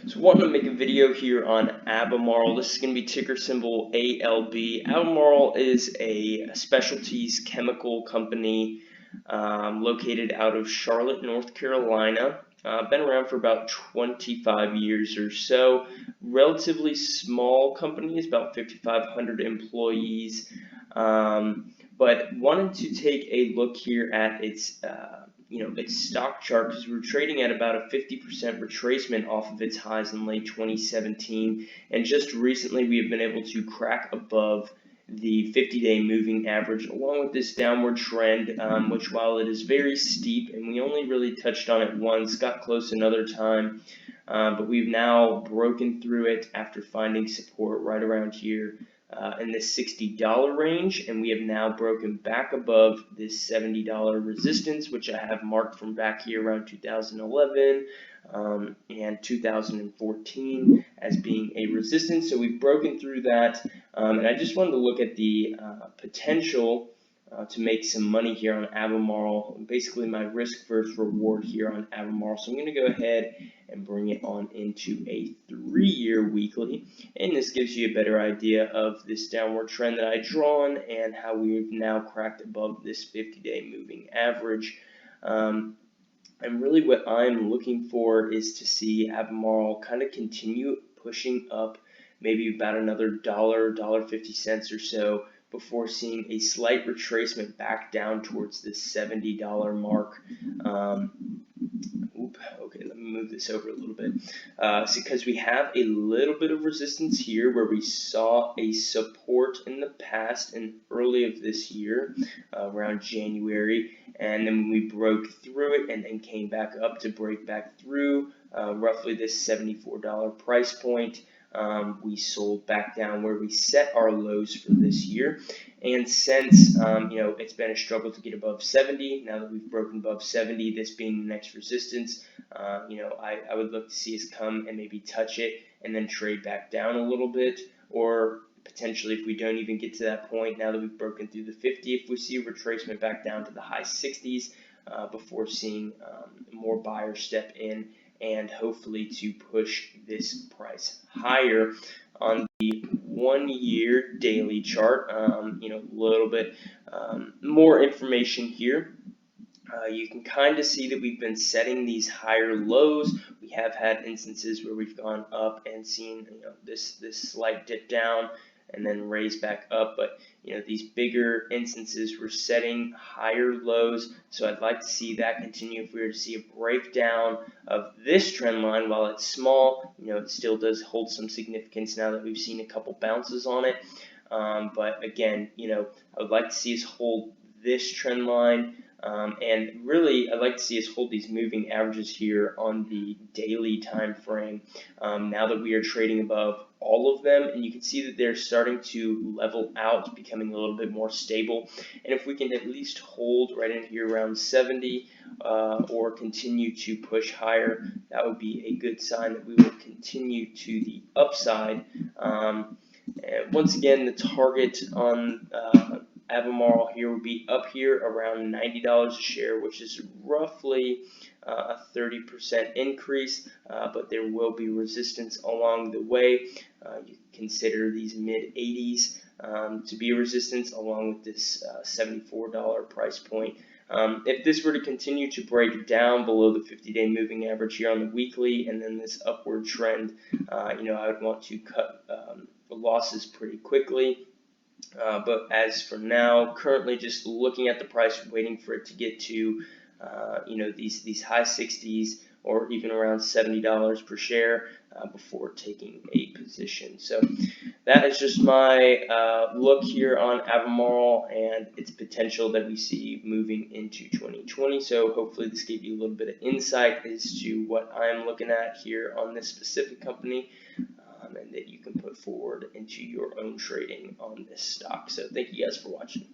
So I wanted to make a video here on Albemarle. This is going to be ticker symbol ALB. Albemarle is a specialties chemical company located out of Charlotte, North Carolina. Been around for about 25 years or so. Relatively small company, it's about 5,500 employees. But wanted to take a look here at its its stock chart, because we were trading at about a 50% retracement off of its highs in late 2017, and just recently we have been able to crack above the 50-day moving average along with this downward trend, which, while it is very steep and we only really touched on it once, got close another time, but we've now broken through it after finding support right around here in the $60 range, and we have now broken back above this $70 resistance, which I have marked from back here around 2011 and 2014 as being a resistance. So we've broken through that, and I just wanted to look at the potential to make some money here on Albemarle, basically my risk versus reward here on Albemarle. So I'm going to go ahead and bring it on into a 3-year weekly, and this gives you a better idea of this downward trend that I drawn and how we've now cracked above this 50-day moving average. And really what I'm looking for is to see Albemarle kind of continue pushing up, maybe about another $1.50 or so, before seeing a slight retracement back down towards this $70 mark. Okay, let me move this over a little bit. Because we have a little bit of resistance here where we saw a support in the past and early of this year, around January, and then when we broke through it and then came back up to break back through roughly this $74 price point, we sold back down where we set our lows for this year. And since it's been a struggle to get above 70, now that we've broken above 70, this being the next resistance, I would look to see us come and maybe touch it and then trade back down a little bit, or potentially, if we don't even get to that point, now that we've broken through the 50, if we see a retracement back down to the high 60s before seeing more buyers step in and hopefully to push this price higher. On the 1-year daily chart, a little bit more information here. You can kind of see that we've been setting these higher lows. We have had instances where we've gone up and seen this slight dip down and then raise back up, but these bigger instances we're setting higher lows, so I'd like to see that continue. If we were to see a breakdown of this trend line, while it's small, it still does hold some significance now that we've seen a couple bounces on it, but again, I would like to see us hold this trend line. And really, I'd like to see us hold these moving averages here on the daily time frame, now that we are trading above all of them, and you can see that they're starting to level out, becoming a little bit more stable. And if we can at least hold right in here around 70 or continue to push higher, that would be a good sign that we will continue to the upside. And once again, the target on Albemarle here would be up here around $90 a share, which is roughly a 30% increase, but there will be resistance along the way. You consider these mid-80s to be a resistance, along with this $74 price point. If this were to continue to break down below the 50-day moving average here on the weekly, and then this upward trend, I would want to cut losses pretty quickly. But as for now, currently just looking at the price, waiting for it to get to these high 60s or even around $70 per share before taking a position. So that is just my look here on Albemarle and its potential that we see moving into 2020. So hopefully this gave you a little bit of insight as to what I'm looking at here on this specific company, and that you can put forward into your own trading on this stock. So thank you guys for watching.